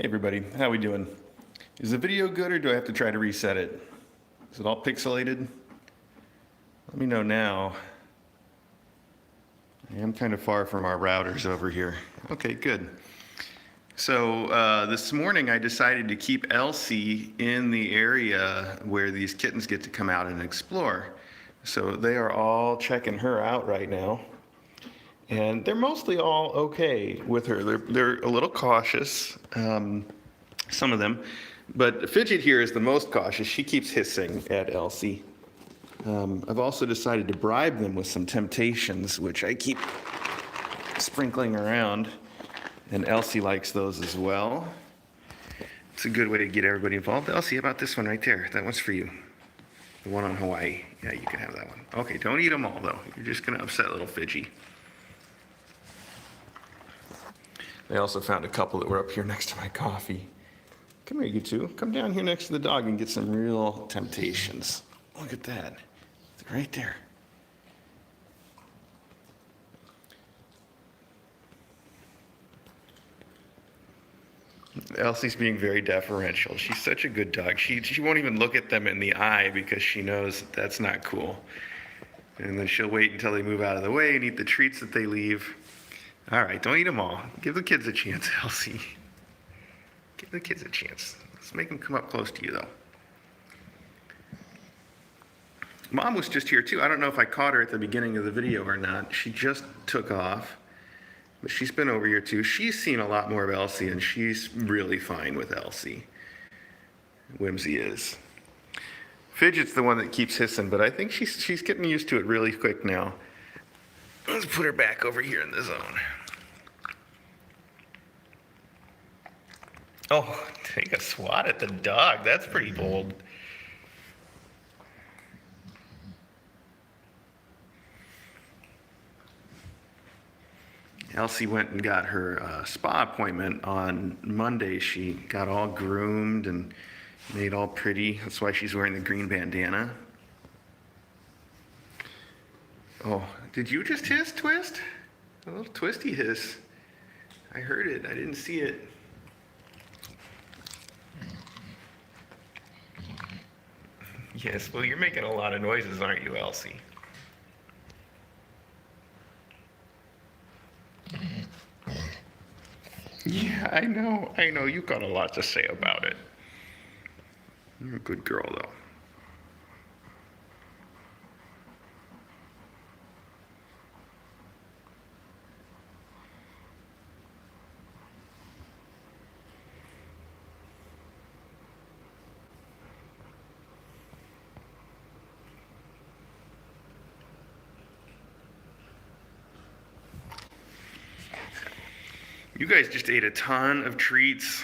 Hey everybody, how we doing? Is the video good or do I have to try to reset it? Is it all pixelated? Let me know now. I am kind of far from our routers over here. Okay, good. So this morning I decided to keep Elsie in the area where these kittens get to come out and explore. So they are all checking her out right now. And they're mostly all okay with her. They're a little cautious, some of them. But Fidget here is the most cautious. She keeps hissing at Elsie. I've also decided to bribe them with some temptations, which I keep sprinkling around. And Elsie likes those as well. It's a good way to get everybody involved. Elsie, how about this one right there? That one's for you. The one on Hawaii. Yeah, you can have that one. Okay, don't eat them all, though. You're just going to upset little Fidgy. They also found a couple that were up here next to my coffee. Come here, you two. Come down here next to the dog and get some real temptations. Look at that. It's right there. Elsie's being very deferential. She's such a good dog. She won't even look at them in the eye because she knows that's not cool. And then she'll wait until they move out of the way and eat the treats that they leave. All right, don't eat them all. Give the kids a chance, Elsie. Give the kids a chance. Let's make them come up close to you, though. Mom was just here, too. I don't know if I caught her at the beginning of the video or not. She just took off, but she's been over here, too. She's seen a lot more of Elsie, and she's really fine with Elsie. Whimsy is. Fidget's the one that keeps hissing, but I think she's getting used to it really quick now. Let's put her back over here in the zone. Oh, take a swat at the dog. That's pretty bold. Elsie went and got her spa appointment on Monday. She got all groomed and made all pretty. That's why she's wearing the green bandana. Oh, did you just hiss, Twist? A little twisty hiss. I heard it. I didn't see it. Yes, well, you're making a lot of noises, aren't you, Elsie? Yeah, I know. You've got a lot to say about it. You're a good girl, though. You guys just ate a ton of treats.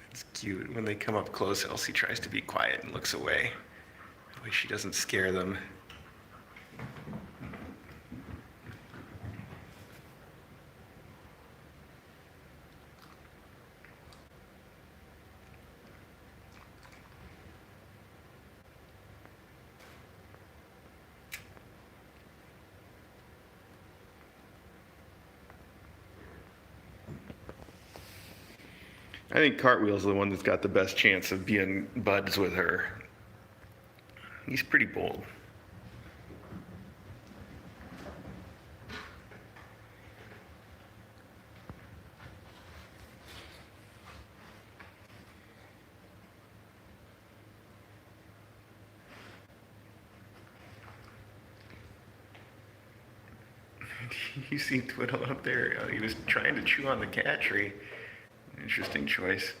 That's cute. When they come up close, Elsie tries to be quiet and looks away. That way she doesn't scare them. I think Cartwheel's the one that's got the best chance of being buds with her. He's pretty bold. You see Twiddle up there? He was trying to chew on the cat tree. Interesting choice.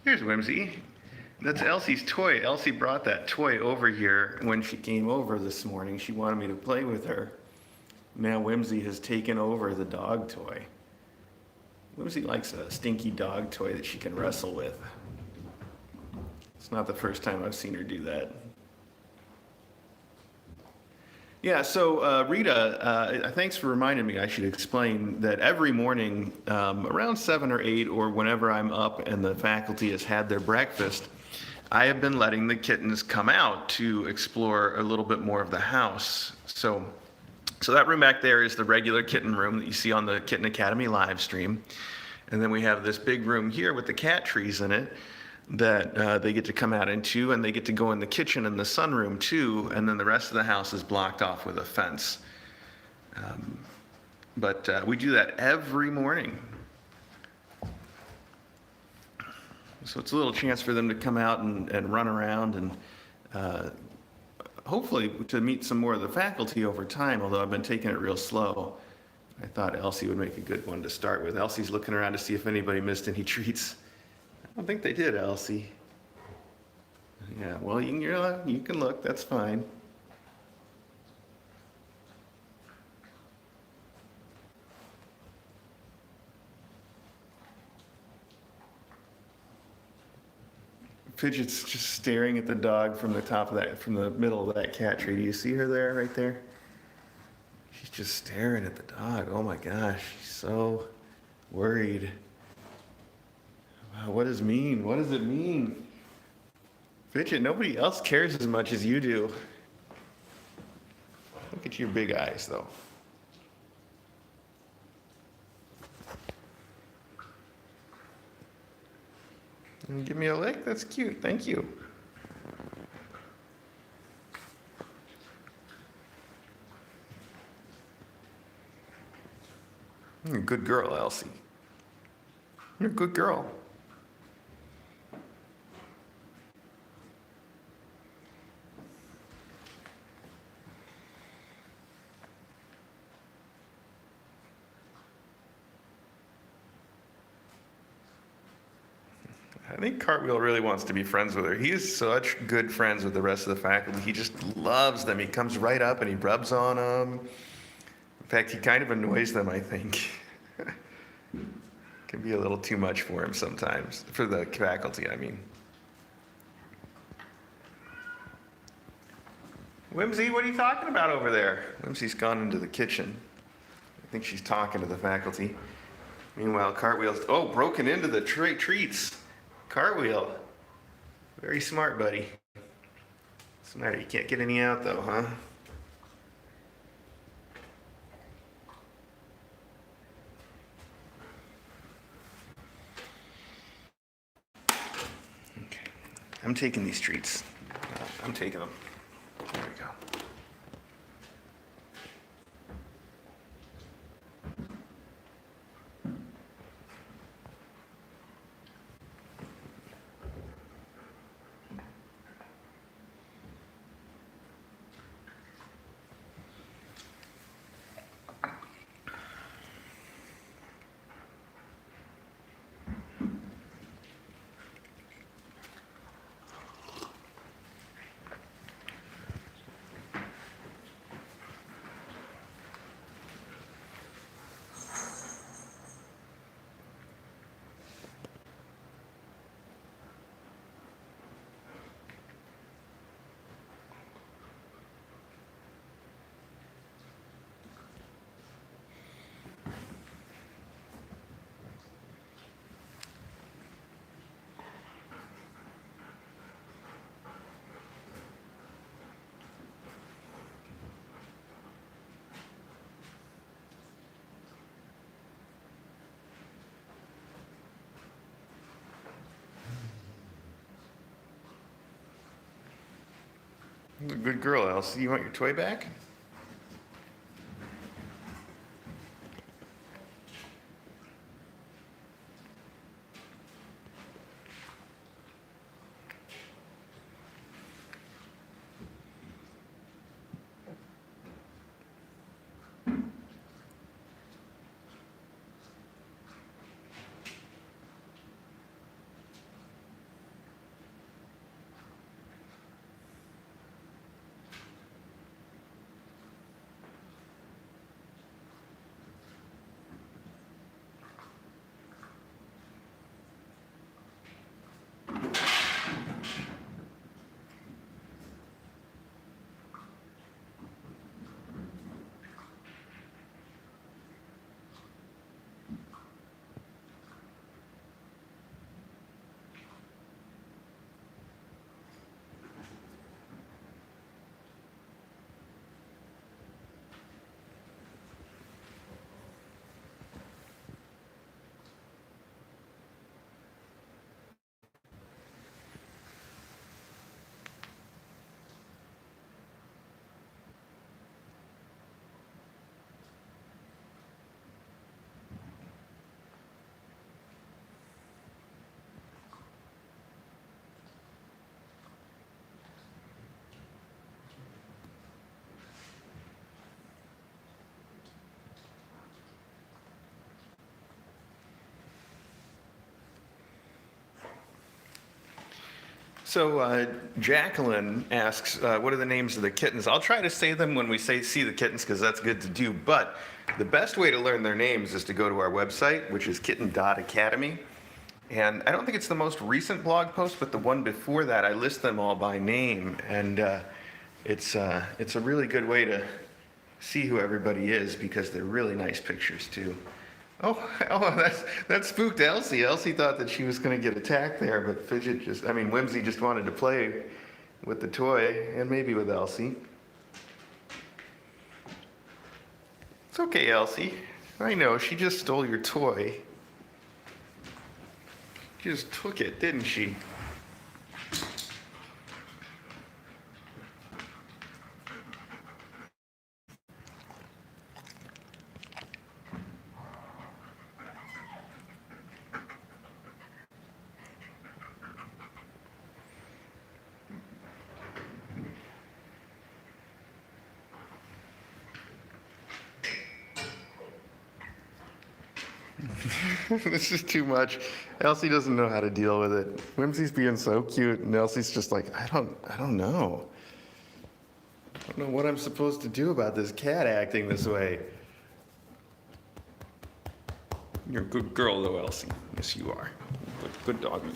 There's Whimsy. That's Elsie's toy. Elsie brought that toy over here when she came over this morning. She wanted me to play with her. Now Whimsy has taken over the dog toy. Whimsy likes a stinky dog toy that she can wrestle with. It's not the first time I've seen her do that. Yeah, so Rita, thanks for reminding me. I should explain that every morning around 7 or 8 or whenever I'm up and the faculty has had their breakfast, I have been letting the kittens come out to explore a little bit more of the house. So So that room back there is the regular kitten room that you see on the Kitten Academy live stream. And then we have this big room here with the cat trees in it that they get to come out into, and they get to go in the kitchen and the sunroom too, and then the rest of the house is blocked off with a fence. But we do that every morning. So it's a little chance for them to come out and run around and hopefully to meet some more of the faculty over time, although I've been taking it real slow. I thought Elsie would make a good one to start with. Elsie's looking around to see if anybody missed any treats. I don't think they did, Elsie. Yeah, well, you can look, that's fine. Fidget's just staring at the dog from the middle of that cat tree. Do you see her there, right there? She's just staring at the dog. Oh my gosh, she's so worried. Wow, what does it mean? What does it mean? Fidget, nobody else cares as much as you do. Look at your big eyes, though. Give me a lick? That's cute. Thank you. You're a good girl, Elsie. You're a good girl. I think Cartwheel really wants to be friends with her. He is such good friends with the rest of the faculty. He just loves them. He comes right up and he rubs on them. In fact, he kind of annoys them, I think. Can be a little too much for him sometimes, for the faculty, I mean. Whimsy, what are you talking about over there? Whimsy's gone into the kitchen. I think she's talking to the faculty. Meanwhile, Cartwheel's, broken into the treats. Cartwheel, very smart, buddy. What's the matter? You can't get any out, though, huh? Okay. I'm taking these treats. I'm taking them. There we go. You're a good girl, Elsie. You want your toy back? So Jacqueline asks, what are the names of the kittens? I'll try to say them when we see the kittens because that's good to do. But the best way to learn their names is to go to our website, which is kitten.academy. And I don't think it's the most recent blog post, but the one before that, I list them all by name. And it's a really good way to see who everybody is because they're really nice pictures too. Oh, that spooked Elsie. Elsie thought that she was going to get attacked there, but Whimsy just wanted to play with the toy and maybe with Elsie. It's okay, Elsie. I know, she just stole your toy. She just took it, didn't she? This is too much. Elsie doesn't know how to deal with it. Whimsy's being so cute, and Elsie's just like, I don't know. I don't know what I'm supposed to do about this cat acting this way. You're a good girl, though, Elsie. Yes, you are. Good doggy.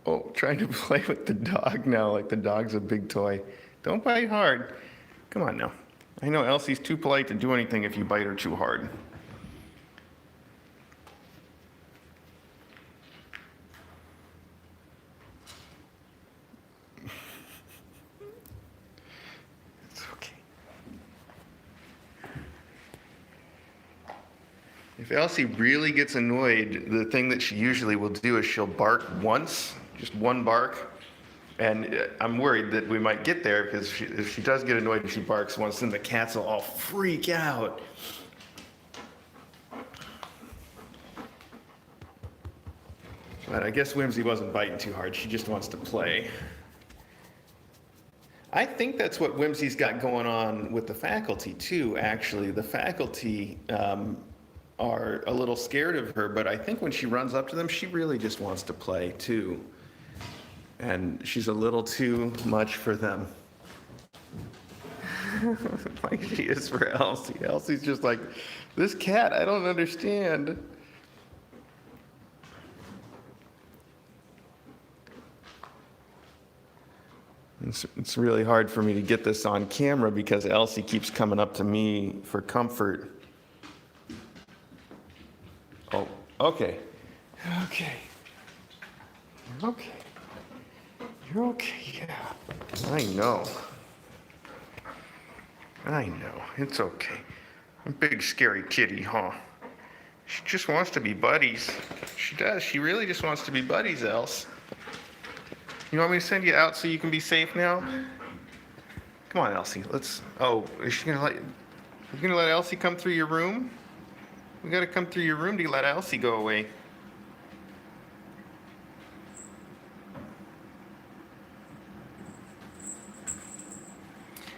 Oh, trying to play with the dog now like the dog's a big toy. Don't bite hard. Come on now. I know Elsie's too polite to do anything if you bite her too hard. It's okay. If Elsie really gets annoyed, the thing that she usually will do is she'll bark once, just one bark. And I'm worried that we might get there because if she does get annoyed and she barks once, then the cats will all freak out. But I guess Whimsy wasn't biting too hard. She just wants to play. I think that's what Whimsy's got going on with the faculty too, actually. The faculty are a little scared of her, but I think when she runs up to them, she really just wants to play too. And she's a little too much for them. Like she is for Elsie. Elsie's just like, this cat, I don't understand. It's really hard for me to get this on camera because Elsie keeps coming up to me for comfort. Oh, okay. Okay. Okay. You're okay, yeah. I know. It's okay. A big scary kitty, huh? She just wants to be buddies. She does. She really just wants to be buddies, Else. You want me to send you out so you can be safe now? Come on, Elsie. Is she gonna you gonna let Elsie come through your room? We gotta come through your room to let Elsie go away.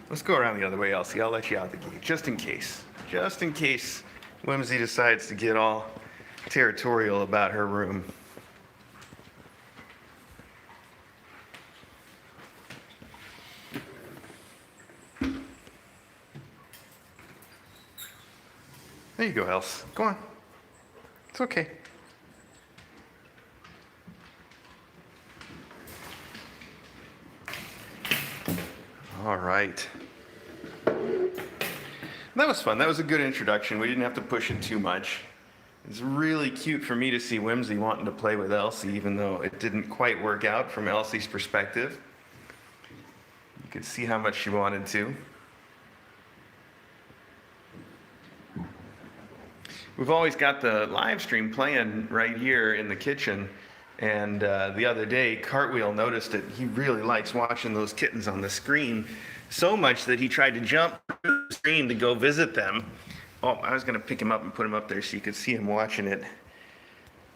Let's go around the other way, Elsie. I'll let you out the gate, just in case. Just in case Whimsy decides to get all territorial about her room. There you go, Else. Go on. It's okay. All right. That was fun. That was a good introduction. We didn't have to push it too much. It's really cute for me to see Whimsy wanting to play with Elsie, even though it didn't quite work out from Elsie's perspective. You could see how much she wanted to. We've always got the live stream playing right here in the kitchen. And the other day, Cartwheel noticed that he really likes watching those kittens on the screen so much that he tried to jump through the screen to go visit them. Oh, I was going to pick him up and put him up there so you could see him watching it.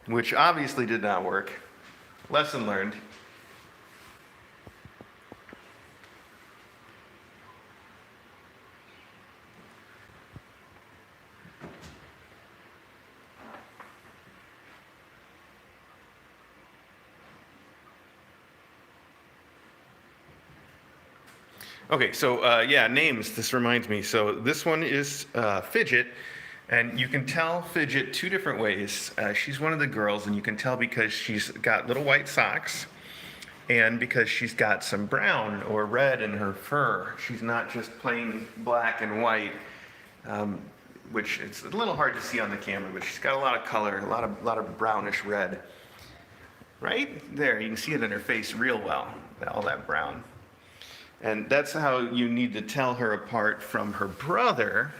which obviously did not work. Lesson learned. Okay, so yeah, names. This reminds me. So this one is Fidget, and you can tell Fidget two different ways. She's one of the girls, and you can tell because she's got little white socks, and because she's got some brown or red in her fur. She's not just plain black and white, which it's a little hard to see on the camera, but she's got a lot of color, a lot of brownish red. Right there, you can see it in her face real well, all that brown. And that's how you need to tell her apart from her brother,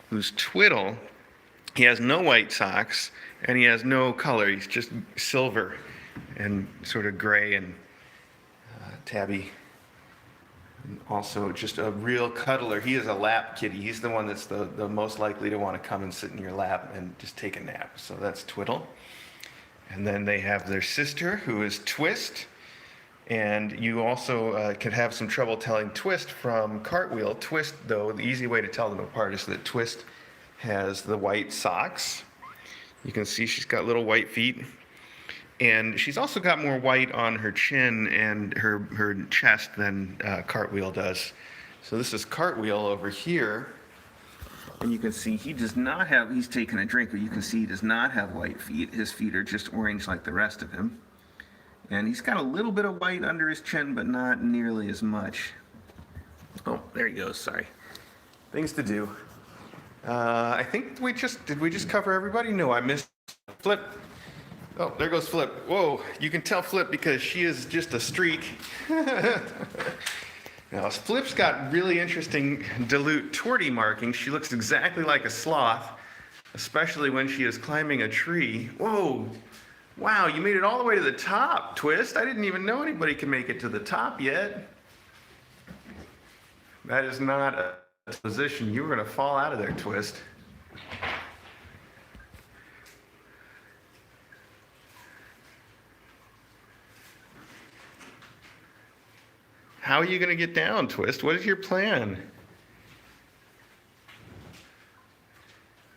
who's Twiddle. He has no white socks, and he has no color. He's just silver and sort of gray and tabby. And also just a real cuddler. He is a lap kitty. He's the one that's the most likely to want to come and sit in your lap and just take a nap. So that's Twiddle. And then they have their sister, who is Twist. And you also could have some trouble telling Twist from Cartwheel. Twist, though, the easy way to tell them apart is that Twist has the white socks. You can see she's got little white feet. And she's also got more white on her chin and her chest than Cartwheel does. So this is Cartwheel over here. And you can see he does not have, he's taken a drink, but you can see he does not have white feet. His feet are just orange like the rest of him. And he's got a little bit of white under his chin, but not nearly as much. Oh, there he goes, sorry. Things to do. I think did we just cover everybody? No, I missed Flip. Oh, there goes Flip. Whoa, you can tell Flip because she is just a streak. Now, Flip's got really interesting dilute torty markings. She looks exactly like a sloth, especially when she is climbing a tree. Whoa. Wow, you made it all the way to the top, Twist. I didn't even know anybody could make it to the top yet. That is not a position. You were going to fall out of there, Twist. How are you going to get down, Twist? What is your plan?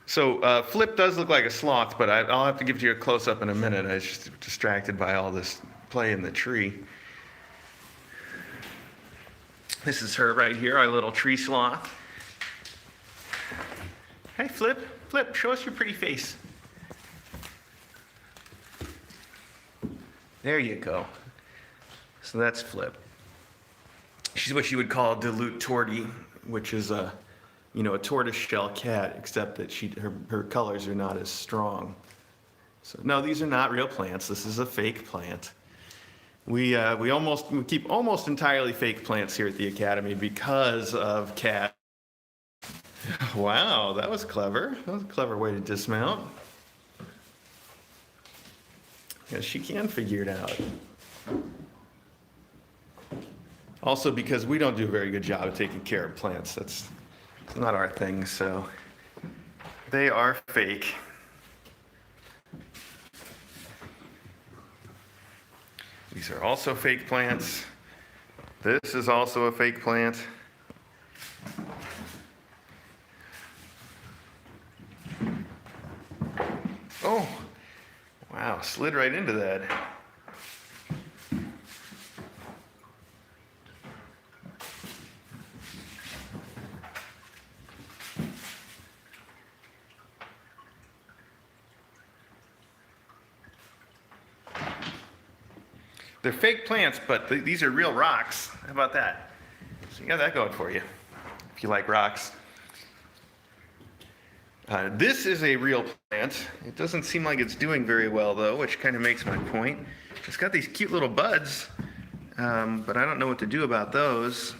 So Flip does look like a sloth, but I'll have to give you a close-up in a minute. I was just distracted by all this play in the tree. This is her right here, our little tree sloth. Hey, Flip. Flip, show us your pretty face. There you go. So that's Flip. She's what you would call a dilute tortie, which is a tortoiseshell cat, except that her colors are not as strong. So no, these are not real plants. This is a fake plant. We keep almost entirely fake plants here at the Academy because of cats. Wow, that was clever. That was a clever way to dismount. Yeah, she can figure it out. Also because we don't do a very good job of taking care of plants. That's not our thing, so they are fake. These are also fake plants. This is also a fake plant. Oh, wow, slid right into that. They're fake plants, but these are real rocks. How about that? So you got that going for you, if you like rocks. This is a real plant. It doesn't seem like it's doing very well, though, which kind of makes my point. It's got these cute little buds, but I don't know what to do about those.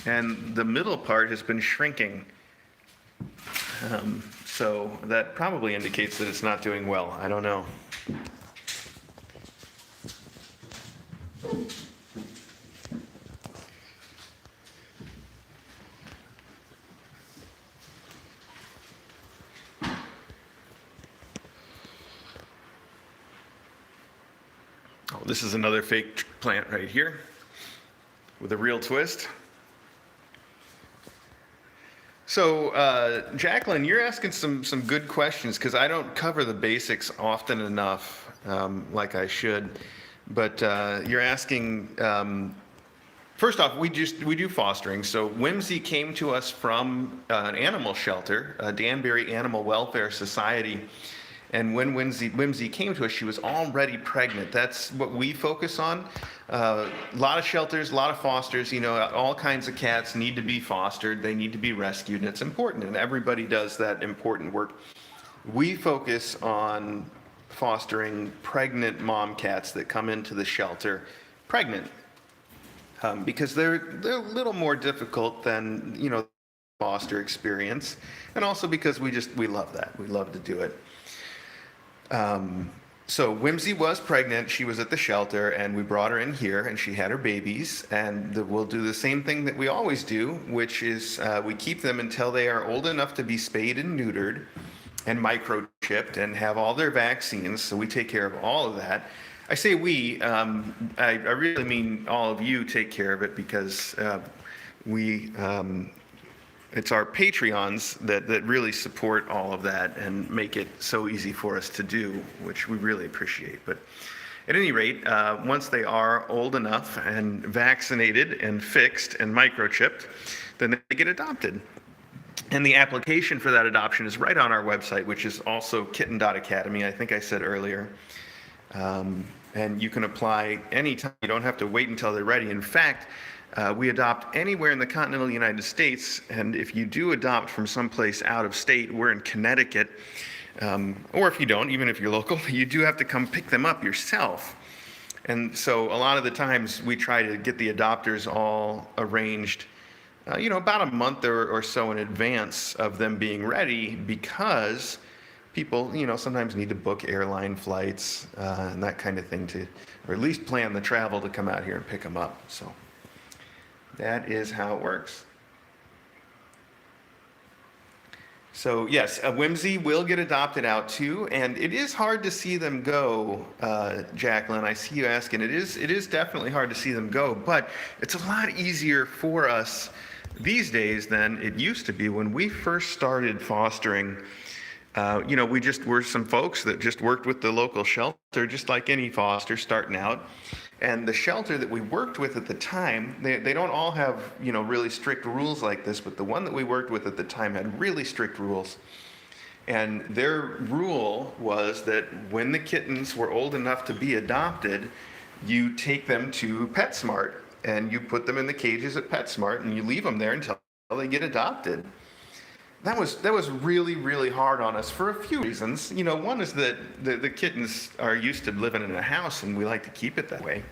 And the middle part has been shrinking. So that probably indicates that it's not doing well. I don't know. this is another fake plant right here with a real twist. So, Jacqueline, you're asking some good questions because I don't cover the basics often enough, like I should. But you're asking. First off, we do fostering. So Whimsy came to us from an animal shelter, Danbury Animal Welfare Society. And when Whimsy came to us, she was already pregnant. That's what we focus on. A lot of shelters, a lot of fosters, all kinds of cats need to be fostered. They need to be rescued, and it's important. And everybody does that important work. We focus on fostering pregnant mom cats that come into the shelter pregnant, because they're a little more difficult than foster experience, and also because we love that. We love to do it. So Whimsy was pregnant. She was at the shelter, and we brought her in here, and she had her babies. And we'll do the same thing that we always do, which is we keep them until they are old enough to be spayed and neutered and microchipped and have all their vaccines. So we take care of all of that. I say we, I really mean all of you take care of it, because it's our Patreons that really support all of that and make it so easy for us to do, which we really appreciate. But at any rate, once they are old enough and vaccinated and fixed and microchipped, then they get adopted. And the application for that adoption is right on our website, which is also kitten.academy, I think I said earlier. And you can apply anytime. You don't have to wait until they're ready. In fact, we adopt anywhere in the continental United States, and if you do adopt from someplace out of state, we're in Connecticut, or if you don't, even if you're local, you do have to come pick them up yourself. And so a lot of the times we try to get the adopters all arranged, about a month or so in advance of them being ready, because people, sometimes need to book airline flights and that kind of thing or at least plan the travel to come out here and pick them up. So that is how it works. So yes, Whimsy will get adopted out too, and it is hard to see them go, Jacqueline. I see you asking. It is definitely hard to see them go, but it's a lot easier for us these days than it used to be when we first started fostering. We just were some folks that just worked with the local shelter, just like any foster starting out. And the shelter that we worked with at the time, they don't all have, really strict rules like this, but the one that we worked with at the time had really strict rules. And their rule was that when the kittens were old enough to be adopted, you take them to PetSmart and you put them in the cages at PetSmart and you leave them there until they get adopted. That was really, really hard on us for a few reasons. One is that the kittens are used to living in a house, and we like to keep it that way.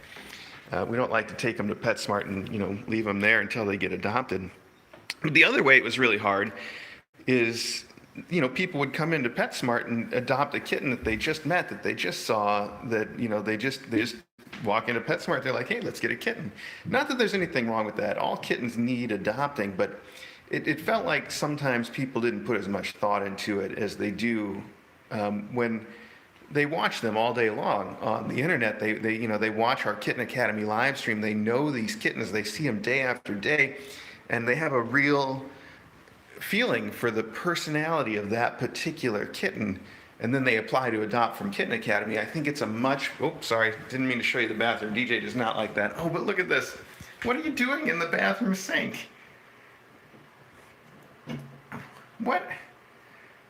We don't like to take them to PetSmart and leave them there until they get adopted. But the other way it was really hard is, people would come into PetSmart and adopt a kitten that they just met, that they just saw, that they just walk into PetSmart. They're like, hey, let's get a kitten. Not that there's anything wrong with that. All kittens need adopting, but it felt like sometimes people didn't put as much thought into it as they do when they watch them all day long on the internet. They watch our Kitten Academy live stream. They know these kittens. They see them day after day, and they have a real feeling for the personality of that particular kitten. And then they apply to adopt from Kitten Academy. I think it's sorry, didn't mean to show you the bathroom. DJ does not like that. Oh, but look at this. What are you doing in the bathroom sink? What?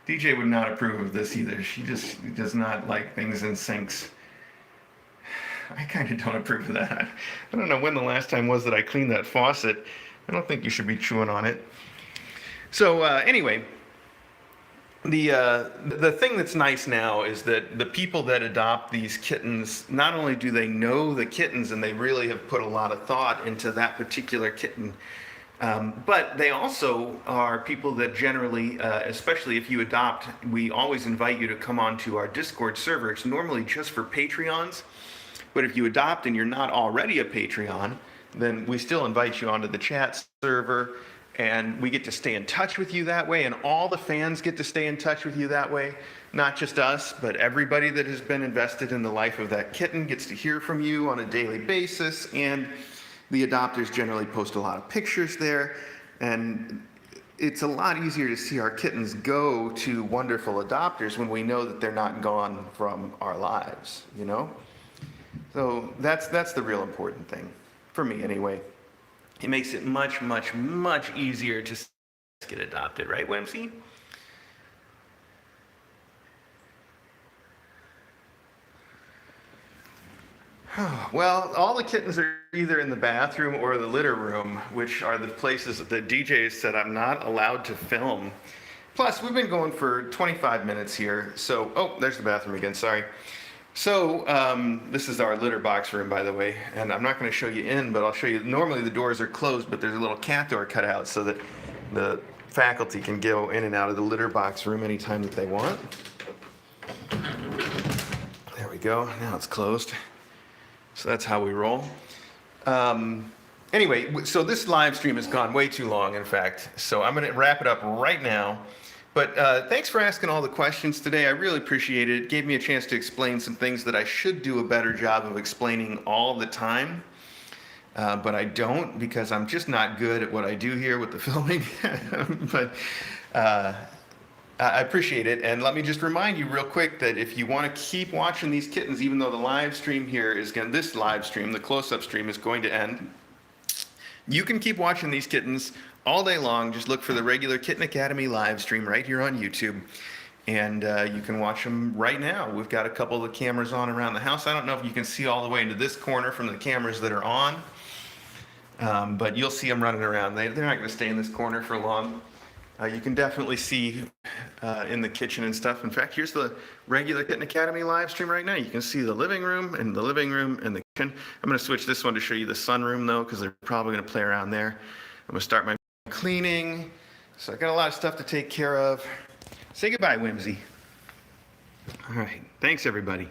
DJ would not approve of this either. She just does not like things in sinks. I kind of don't approve of that. I don't know when the last time was that I cleaned that faucet. I don't think you should be chewing on it. So anyway, the thing that's nice now is that the people that adopt these kittens, not only do they know the kittens and they really have put a lot of thought into that particular kitten, but they also are people that generally, especially if you adopt, we always invite you to come onto our Discord server. It's normally just for Patreons, but if you adopt and you're not already a Patreon, then we still invite you onto the chat server, and we get to stay in touch with you that way, and all the fans get to stay in touch with you that way. Not just us, but everybody that has been invested in the life of that kitten gets to hear from you on a daily basis, and the adopters generally post a lot of pictures there, and it's a lot easier to see our kittens go to wonderful adopters when we know that they're not gone from our lives, you know? So that's the real important thing, for me anyway. It makes it much, much, much easier to get adopted, right, Whimsy? Well, all the kittens are either in the bathroom or the litter room, which are the places that the DJs said I'm not allowed to film. Plus, we've been going for 25 minutes here, so, oh, there's the bathroom again, sorry. So, this is our litter box room, by the way, and I'm not going to show you in, but I'll show you. Normally the doors are closed, but there's a little cat door cut out so that the faculty can go in and out of the litter box room anytime that they want. There we go, now it's closed. So that's how we roll. Anyway, so this live stream has gone way too long, in fact, so I'm going to wrap it up right now. But thanks for asking all the questions today. I really appreciate it. It gave me a chance to explain some things that I should do a better job of explaining all the time. But I don't, because I'm just not good at what I do here with the filming. But I appreciate it. And let me just remind you real quick that if you want to keep watching these kittens, even though the live stream here is going, this live stream, the close-up stream, is going to end, you can keep watching these kittens all day long. Just look for the regular Kitten Academy live stream right here on YouTube. And you can watch them right now. We've got a couple of the cameras on around the house. I don't know if you can see all the way into this corner from the cameras that are on. But you'll see them running around. They're not going to stay in this corner for long. You can definitely see in the kitchen and stuff. In fact, here's the regular Kitten Academy live stream right now. You can see the living room and the kitchen. I'm going to switch this one to show you the sunroom, though, because they're probably going to play around there. I'm going to start my cleaning. So I got a lot of stuff to take care of. Say goodbye, Whimsy. All right. Thanks, everybody.